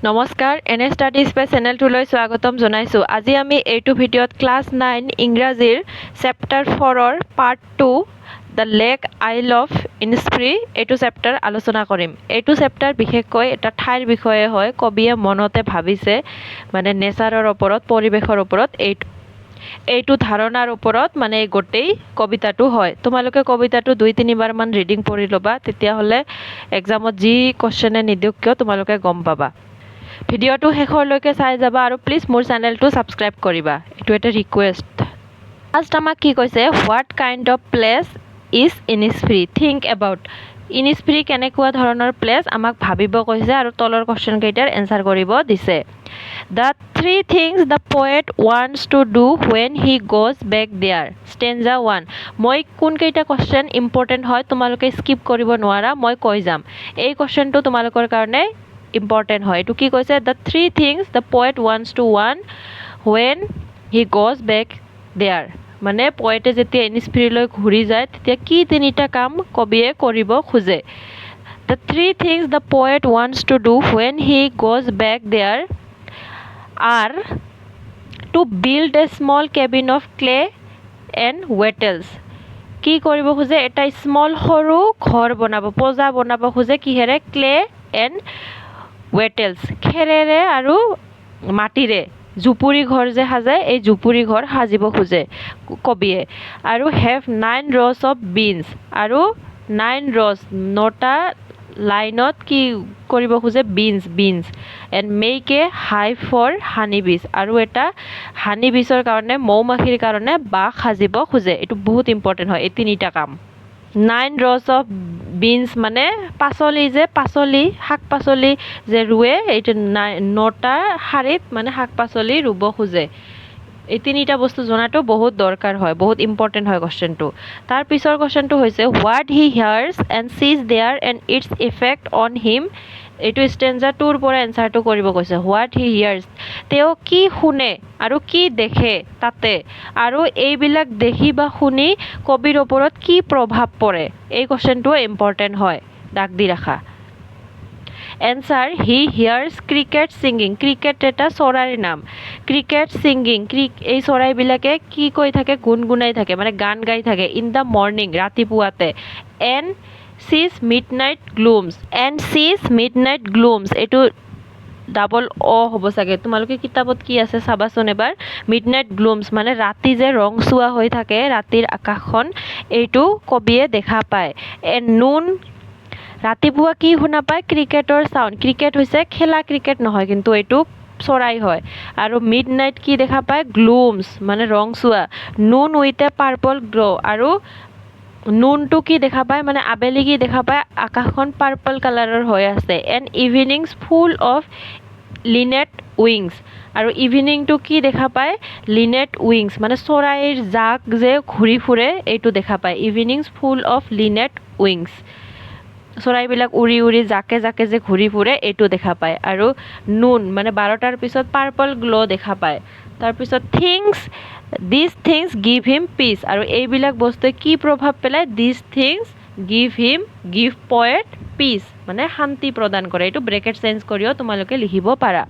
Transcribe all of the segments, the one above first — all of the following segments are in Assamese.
নমস্কাৰ এনএ ষ্টাডিজ বাই চেনেলটোলৈ স্বাগতম জনাইছোঁ। আজি আমি এইটো ভিডিঅ'ত ক্লাছ 9 ইংৰাজীৰ চেপ্টাৰ 4ৰ পাৰ্ট 2 দ্য লেক আইল অফ ইনস্প্ৰি এইটো চেপ্টাৰ আলোচনা কৰিম। এইটো চেপ্টাৰ বিশেষকৈ এটা ঠাইৰ বিষয়ে হয়। কবিয়ে মনতে ভাবিছে মানে নেচাৰৰ ওপৰত, পৰিৱেশৰ ওপৰত এইটো ধাৰণাৰ ওপৰত মানে এই গোটেই কবিতাটো হয়। তোমালোকে কবিতাটো 2-3 বাৰমান ৰিডিং পঢ়ি ল'বা, তেতিয়াহ'লে এক্সামত যি কুৱেশ্যনে নিদিয়ক কিয় তোমালোকে গম পাবা। ভিডিঅ'টো শেষলৈকে চাই যাবা আৰু প্লিজ মোৰ চেনেলটো ছাবস্ক্ৰাইব কৰিবা, এইটো এটা ৰিকুৱেষ্ট। ফাৰ্ষ্ট আমাক কি কৈছে, what kind of place is Innisfree, think about. Innisfree কেনেকুৱা ধৰণৰ প্লেচ আমাক ভাবিব কৈছে আৰু তলৰ কুৱেশ্যন কেইটাৰ এনচাৰ কৰিব দিছে। The 3 things the poet wants to do when he goes back there, stanza 1। মই কোনকেইটা কুৱেশ্যন ইম্পৰ্টেণ্ট হয় তোমালোকে স্কিপ কৰিব নোৱাৰা, মই কৈ যাম। এই কুৱেশ্যনটো তোমালোকৰ কাৰণে ইম্পৰ্টেণ্ট হয়। এইটো কি কৈছে, the 3 things the poet wants to when he goes back there, মানে পয়েটে যেতিয়া ইনিস্ফ্ৰিলৈ ঘূৰি যায় তেতিয়া কি 3টা কাম কবিয়ে কৰিব খোজে। The 3 things the poet wants to do when he goes back there are to build a small cabin of clay and wattles. কি কৰিব খোজে, এটা স্মল সৰু ঘৰ বনাব, পজা বনাব খোজে, কিহেৰে, ক্লে এণ্ড ৱেটেলছ, খেৰেৰে আৰু মাটিৰে জুপুৰি ঘৰ যে সাজে, এই জুপুৰি ঘৰ সাজিব খোজে কবিয়ে। আৰু হেভ 9 rows অফ বিনছ, আৰু 9 rows 9টা লাইনত কি কৰিব খোজে, beans and make a hive for honey bees, আৰু এটা হানি বিজৰ কাৰণে, মৌ মাখিৰ কাৰণে বাঁহ সাজিব খোজে। এইটো বহুত ইম্পৰ্টেণ্ট হয়, এই 3টা কাম। 9 rows অফ বিনছ মানে পাচলি যে, শাক পাচলি যে ৰুৱে, এইটো 9টা শাৰীত মানে শাক পাচলি ৰুব খোজে। এই 3টা বস্তু জনাটো বহুত দৰকাৰ হয়, বহুত ইম্পৰ্টেণ্ট হয় কুৱেশ্যনটো। তাৰ পিছৰ কুৱেশ্যনটো হৈছে, what he hears and sees there and its effect on him. এইটো ষ্টেঞ্জা 2ৰ পৰা এনচাৰটো কৰিব কৈছে। হোৱাট হি হিয়াৰ্ছ, তেওঁ কি শুনে আৰু কি দেখে তাতে, আৰু এইবিলাক দেখি বা শুনি কবিৰ ওপৰত কি প্ৰভাৱ পৰে, এই কুৱেশ্যনটো ইম্পৰ্টেণ্ট হয়, দাগ দি ৰাখা। এনচাৰ, হি হিয়াৰ্ছ ক্ৰিকেট ছিংগিং, ক্ৰিকেট এটা চৰাইৰ নাম, ক্ৰিকেট ছিংগিং, এই চৰাইবিলাকে কি কৈ থাকে, গুণগুণাই থাকে, মানে গান গাই থাকে, ইন দ্য মৰ্ণিং, ৰাতিপুৱাতে, এণ্ড চিজ মিডনাইট গ্লুমছ, এইটো ডাবল হ'ব চাগে, তোমালোকে কিতাপত কি আছে চাবাচোন এবাৰ। মিডনাইট গ্লুমছ মানে ৰাতি যে ৰংচোৱা হৈ থাকে ৰাতিৰ আকাশখন, এইটো কবিয়ে দেখা পায়। নুন, ৰাতিপুৱা কি শুনা পায়, ক্ৰিকেটৰ চাউণ্ড, ক্ৰিকেট হৈছে খেলা ক্ৰিকেট নহয় কিন্তু এইটো চৰাই হয়। আৰু মিড নাইট কি দেখা পায়, গ্লুমছ মানে ৰংচোৱা, নুন উইথ এ পাৰ্পল গ্ল', আৰু নুনটো কি দেখা পায়, মানে আবেলি কি দেখা পায়, আকাশখন পাৰ্পল কালাৰৰ হৈ আছে। And evenings full of linnet wings, আৰু ইভিনিংটো কি দেখা পায়, লিনেট উইংছ মানে চৰাইৰ জাক যে ঘূৰি ফুৰে, এইটো দেখা পায়। ইভিনিংছ ফুল অফ লিনেট উইংছ, চৰাইবিলাক উৰি উৰি জাকে জাকে যে ঘূৰি ফুৰে, এইটো দেখা পায়। আৰু নুন মানে 12টাৰ পিছত পাৰ্পল গ্ল' দেখা পায়। তাৰপিছত দিছ থিংছ গিভ হিম পিচ, আৰু এইবিলাক বস্তুৱে কি প্ৰভাৱ পেলায়, দিছ থিংছ গিভ পয়েট পিচ, মানে শান্তি প্ৰদান কৰে। এইটো ব্ৰেকেট চেঞ্জ কৰিও তোমালোকে লিখিব পাৰা।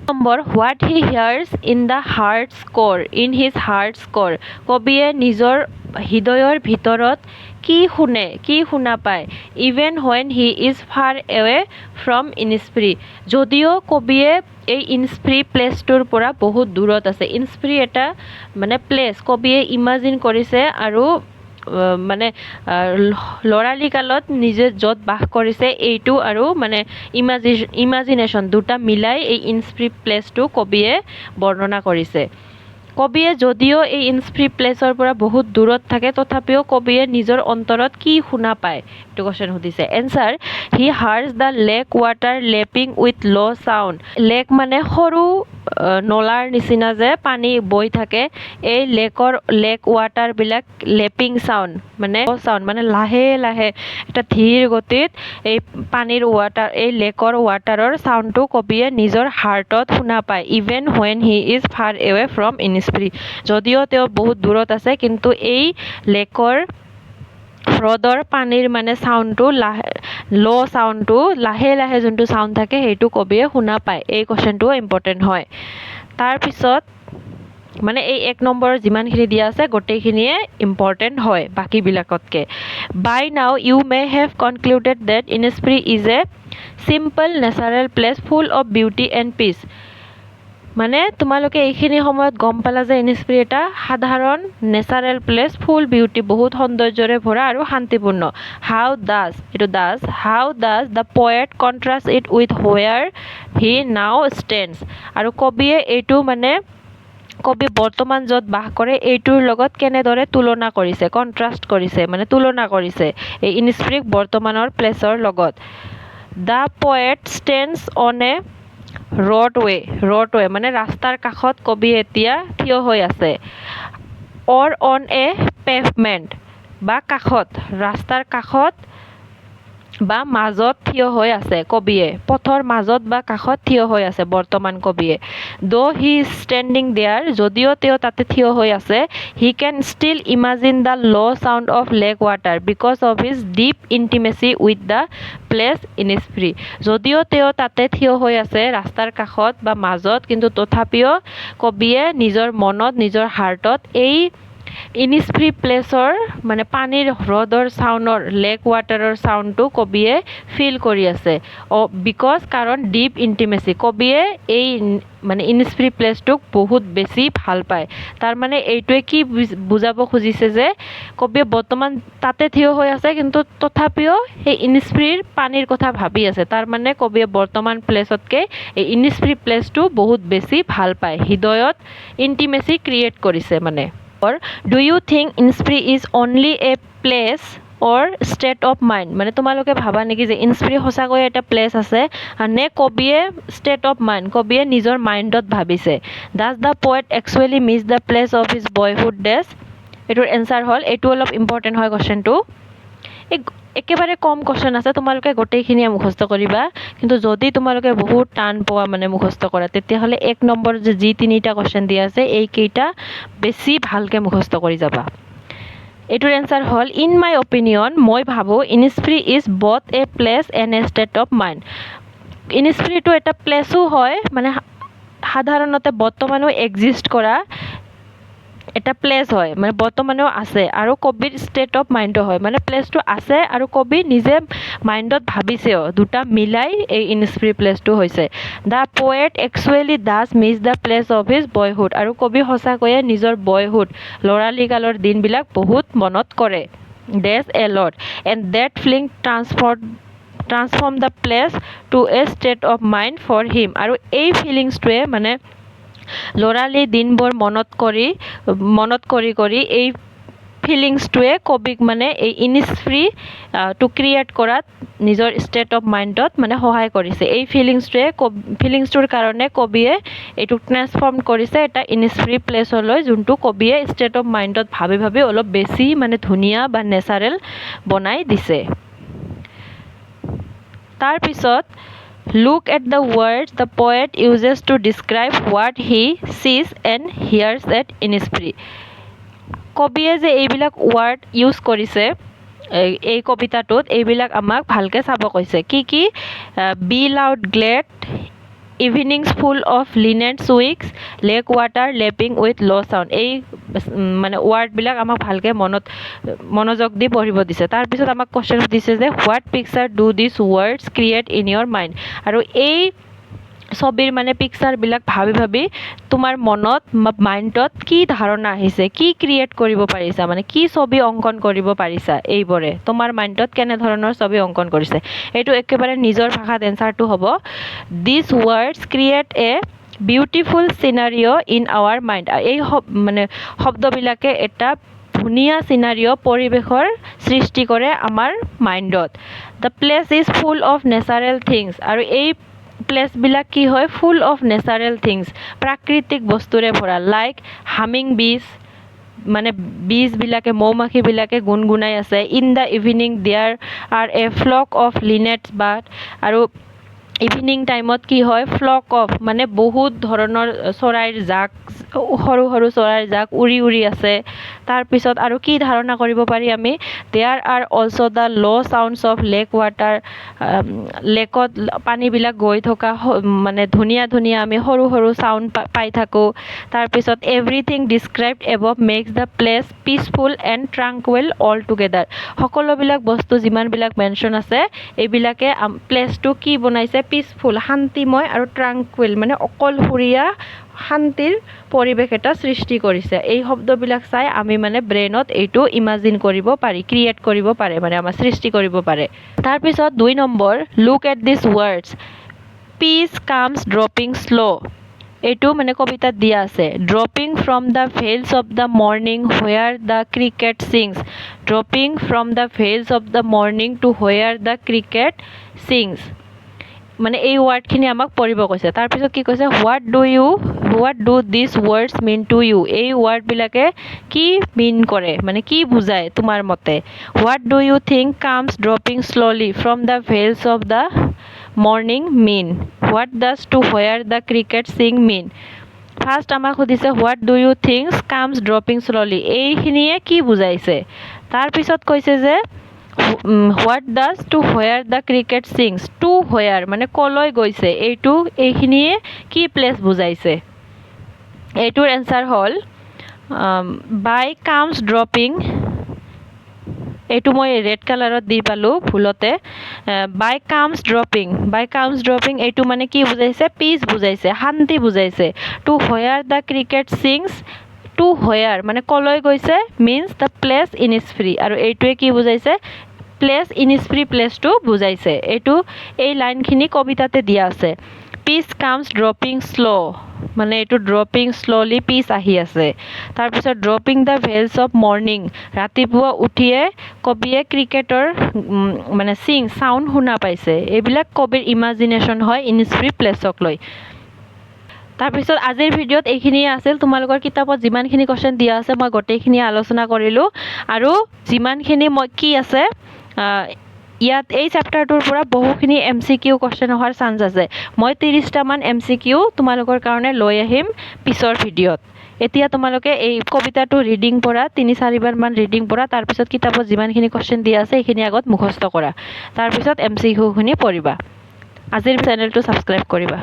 Number, what he hears in his heart's core, কবিয়ে নিজৰ হৃদয়ৰ ভিতৰত কি শুনে, কি শুনা পায়। Even when he is far away from Innisfree, যদিও কবিয়ে এই ইনিস্ফ্ৰি প্লেচটোৰ পৰা বহুত দূৰত আছে। ইনিস্ফ্ৰি এটা মানে প্লেচ কবিয়ে ইমাজিন কৰিছে, আৰু মানে ল'ৰালি কালত নিজে য'ত বাস কৰিছে এইটো আৰু মানে ইমাজিনেশ্যন দুটা মিলাই এই ইনিস্ফ্ৰি প্লেচটো কবিয়ে বৰ্ণনা কৰিছে। কবিয়ে যদিও এই ইনিস্ফ্ৰি প্লেচৰ পৰা বহুত দূৰত থাকে, তথাপিও কবিয়ে নিজৰ অন্তৰত কি শুনা পায়, এইটো কুৱেশ্যন সুধিছে। Answer, he hears the lake water lapping with low' sound, lake মানে সৰু নলাৰ নিচিনা যে পানী বৈ থাকে, এই লেক ৱাটাৰবিলাক লেপিং চাউণ্ড মানে লাহে লাহে এটা ধীৰ গতিত এই পানীৰ এই লেকৰ ৱাটাৰৰ চাউণ্ডটো কবিয়ে নিজৰ হাৰ্টত শুনা পায়। Even when he is far away from Innisfree, যদিও তেওঁ বহুত দূৰত আছে কিন্তু এই লেকৰ হ্ৰদৰ পানীৰ মানে সাউন্ডটো লো সাউন্ডটো লাহে লাহে যোনটো সাউন্ড থাকে সেইটো কবিয়ে শুনা পায় এই কোৱেশ্চনটো ইম্পৰ্টেন্ট হয় তাৰ পিছত মানে এই 1 নম্বৰৰ যিমানখিনি দিয়া আছে গোটেইখিনিয়ে ইম্পৰ্টেন্ট হয় বাকি বিলাকতকে by now you may have concluded that Innisfree is a simple natural place full of beauty and peace মানে তোমালোকে এইখিনি সময়ত গম পালা যে Innisfree এটা সাধাৰণ নেচাৰেল প্লেস ফুল বিউটি বহুত সৌন্দৰ্যৰে ভৰা আৰু শান্তিপূৰ্ণ how does the poet contrast it with where he now stands আৰু কবিয়ে এইটো মানে কবি বৰ্তমান যত বাস কৰে এইটোৰ লগত কেনেদৰে তুলনা কৰিছে কন্ট্ৰাষ্ট কৰিছে মানে তুলনা কৰিছে এই Innisfree বৰ্তমানৰ প্লেসৰ লগত the poet stands on a roadway মানে ৰাস্তাৰ কাষত কবি এতিয়া থিয় হৈ আছে or on a pavement বা কাষত ৰাস্তাৰ কাষত বা মাজত থিয় হৈ আছে কবিয়ে পথৰ মাজত বা কাষত থিয় হৈ আছে বৰ্তমান কবিয়ে though he is standing there যদিও তেওঁ তাতে থিয় হৈ আছে he can still imagine the low sound of lake water because of his deep intimacy with the place Innisfree যদিও তেওঁ তাতে থিয় হৈ আছে ৰাস্তাৰ কাষত বা মাজত কিন্তু তথাপিও কবিয়ে নিজৰ মনত নিজৰ হাৰ্টত এই Innisfree প্লেসৰ মানে পানীৰ হ্ৰদৰ সাউন্ডৰ লেক ওয়াটাৰৰ সাউন্ডটো কবিয়ে ফিল কৰি আছে বিকজ কাৰণ ডিপ ইন্টিমেসি কবিয়ে এই মানে Innisfree প্লেসটোক বহুত বেছি ভাল পায় তাৰ মানে এইটোৱে কি বুজাব খুজিছে যে কবিয়ে বৰ্তমান তাতে থিয় হৈ আছে কিন্তু তথাপিও এই Innisfree পানীৰ কথা ভাবি আছে তাৰ মানে কবিয়ে বৰ্তমান প্লেসতকে এই Innisfree প্লেসটো বহুত বেছি ভাল পায় হৃদয়ত ইন্টিমেসি ক্ৰিয়েট কৰিছে মানে or do you think Innisfree is only a place or state of mind মানে তোমালোকে ভাবা নেকি যে Innisfree সঁচাকৈ এটা প্লেস আছে নে কবিয়ে state of mind কবিয়ে নিজৰ মাইন্ডত ভাবিছে does the poet actually miss the place of his boyhood days এটোৰ এনসাৰ হল এটো অলপ ইম্পৰ্টেন্ট হয় কোৱেশ্চনটো একেবাৰে কম কোৱেশ্চন আছে তোমালোকে গোটেইখিনি মুখস্থ কৰিবা কিন্তু যদি তোমালোকে বহুত টান পোৱা মানে মুখস্থ কৰা তেতিয়া হলে 1 নম্বৰ যে যি তিনিটা কোৱেশ্চন দিয়া আছে এই কেইটা বেছি ভালকে মুখস্থ কৰি যাবা এটোৰ এনসাৰ হল ইন মাই অপিনিয়ন মই ভাবো Innisfree is both a place and a state of mind Innisfree টো এটা প্লেসও হয় মানে সাধাৰণতে বৰ্তমানো এক্সিষ্ট কৰা এটা প্লেস হয় মানে বৰ্তমানেও আছে আৰু কবিৰ ষ্টেট অফ মাইন্ডও হয় মানে প্লেসটো আছে আৰু কবি নিজে মাইন্ডত ভাবিছেও দুটা মিলাই এই Innisfree প্লেসটো হৈছে the poet actually does miss the place of his boyhood আৰু কবি সঁচাকৈয়ে নিজৰ বয়হুড লৰালি কালৰ দিনবিলাক বহুত মনত কৰে days a lot and that feeling transform the place to a state of mind for him আৰু এই ফিলিংছটোৱে মানে লৰালি দিনবোৰ মনত কৰি এই ফিলিংছটোৱে কবিক মানে এই Innisfree টু ক্ৰিয়েট কৰাত নিজৰ ষ্টেট অফ মাইন্ডত মানে সহায় কৰিছে এই ফিলিংছটোৰ কাৰণে কবিয়ে এইটো ট্ৰান্সফৰ্ম কৰিছে এটা Innisfree প্লেসলৈ যোনটো কবিয়ে ষ্টেট অফ মাইন্ডত ভাবি অলপ বেছি মানে ধুনিয়া বা নেচাৰেল বনাই দিছে তাৰ পিছত Look at the words the poet uses to describe what he sees and hears at Innisfree. কবিয়ে যে এইবিলাক ওয়ার্ড ইউজ কৰিছে এই কবিতাটোত এইবিলাক আমাক ভালকে চাব কৈছে কি be loud glad evenings full of linnet wigs lake water lapping with low sound এই মানে ওয়ার্ড বিলাক আমাক ভালকে মনোযোগ দি পঢ়িব দিছে তাৰ পিছত আমাক কোশ্চেন দিছে যে what picture do these words create in your mind আৰু এই ছবিৰ মানে পিকচাৰ বিলাক ভাবি তোমাৰ মনত মাইন্ডত কি ধাৰণা আহিছে কি ক্ৰিয়েট কৰিব পাৰিছা মানে কি ছবি অঙ্কন কৰিব পাৰিছা এইবৰে তোমাৰ মাইন্ডত কেনে ধৰণৰ ছবি অঙ্কন কৰিছে এইটো একেবাৰে নিজৰ ভাষাত এনসাৰটো হ'ব these words create a beautiful scenario in our mind এই মানে শব্দবিলাকে এটা ধুনিয়া সিনাৰিও পৰিবেশৰ সৃষ্টি কৰে আমাৰ মাইন্ডত the place is full of natural things আৰু এই প্লেস বিলাক কি হয় ফুল অফ নেচাৰেল থিংস প্ৰাকৃতিক বস্তুৰে ভৰা লাইক হামিং বিজ মানে বিজ বিলাকে মৌমাখি বিলাকে গুনগুনাই আছে in the evening there are a flock of linnets bird আৰু ইভিনিং টাইমত কি হয় ফ্লক অফ মানে বহুত ধৰণৰ চৰাইৰ জাক সৰু চৰাইৰ জাক উৰি আছে তাৰ পিছত আৰু কি ধাৰণা কৰিব পাৰি আমি there are also' the low' sounds of lake water লেকত পানীবিলাক গৈ থকা মানে ধুনীয়া ধুনীয়া আমি সৰু সৰু চাউণ্ড পাই থাকোঁ তাৰপিছত everything described above makes the place peaceful and tranquil all together সকলোবিলাক বস্তু যিমানবিলাক মেনশ্যন আছে এইবিলাকে প্লেচটো কি বনাইছে পিচফুল শান্তিময় আৰু ট্ৰাংকুৱেল মানে অকলশৰীয়া শান্তিৰ পৰিৱেশ এটা সৃষ্টি কৰিছে এই শব্দবিলাক চাই আমি মানে ব্ৰেইনত এইটো ইমাজিন কৰিব পাৰি ক্ৰিয়েট কৰিব পাৰে মানে আমাৰ সৃষ্টি কৰিব পাৰে তাৰপিছত 2 number look at this words peace comes dropping slow' এইটো মানে কবিতাত দিয়া আছে dropping from the veils of the morning where the cricket sings dropping from the veils of the morning to where the cricket sings মানে এই ৱাৰ্ডখিনি আমাক পঢ়িব কৈছে তাৰপিছত কি কৈছে what do this words mean to you এই ৱাৰ্ডবিলাকে কি মিন কৰে মানে কি বুজায় তোমাৰ মতে what do you think comes dropping slowly from the veils of the morning mean what does to where the cricket sing mean first আমাক সুধিছে what do you thinks comes dropping slowly এইখিনিয়ে কি বুজাইছে তাৰপিছত কৈছে যে what does to where the cricket sings to where মানে কলৈ গৈছে এইখিনিয়ে কি প্লেচ বুজাইছে এইটোৰ এনচাৰ হ'ল বাই কামছ ড্ৰপিং এইটো মই ৰেড কালাৰত দি পালোঁ ভুলতে বাই কামছ ড্ৰপিং এইটো মানে কি বুজাইছে পিচ বুজাইছে শান্তি বুজাইছে to where the cricket sings to where মানে কলৈ গৈছে মিনছ দ্য প্লেচ ইনিছফ্ৰী আৰু এইটোৱে কি বুজাইছে প্লেচ ইনিছফ্ৰী প্লেচটো বুজাইছে এইটো এই লাইনখিনি কবিতাতে দিয়া আছে পিচ কামছ ড্ৰপিং শ্ল' মানে এইটো ড্ৰপিং শ্ল'লি পিচ আহি আছে তাৰপিছত doping the veils of morning ৰাতিপুৱা উঠিয়ে কবিয়ে ক্ৰিকেটৰ মানে চাউণ্ড শুনা পাইছে এইবিলাক কবিৰ ইমাজিনেশ্যন হয় ইনিছফ্ৰী প্লেচক লৈ তাৰপিছত আজিৰ ভিডিঅ'ত এইখিনিয়ে আছিল তোমালোকৰ কিতাপত যিমানখিনি কুৱেশ্যন দিয়া আছে মই গোটেইখিনি আলোচনা কৰিলোঁ আৰু যিমানখিনি মই কি আছে ইয়াত এই চেপ্টাৰটোৰ পৰা বহুখিনি MCQ কুৱেশ্যন অহাৰ চান্স আছে মই 30টামান MCQ তোমালোকৰ কাৰণে লৈ আহিম পিছৰ ভিডিঅ'ত এতিয়া তোমালোকে এই কবিতাটো ৰিডিং পৰা 3-4 বাৰমান ৰিডিং পৰা তাৰপিছত কিতাপত যিমানখিনি কুৱেশ্যন দিয়া আছে এইখিনি আগত মুখস্থ কৰা তাৰপিছত MCQখিনি পঢ়িবা আজিৰ চেনেলটো ছাবস্ক্ৰাইব কৰিবা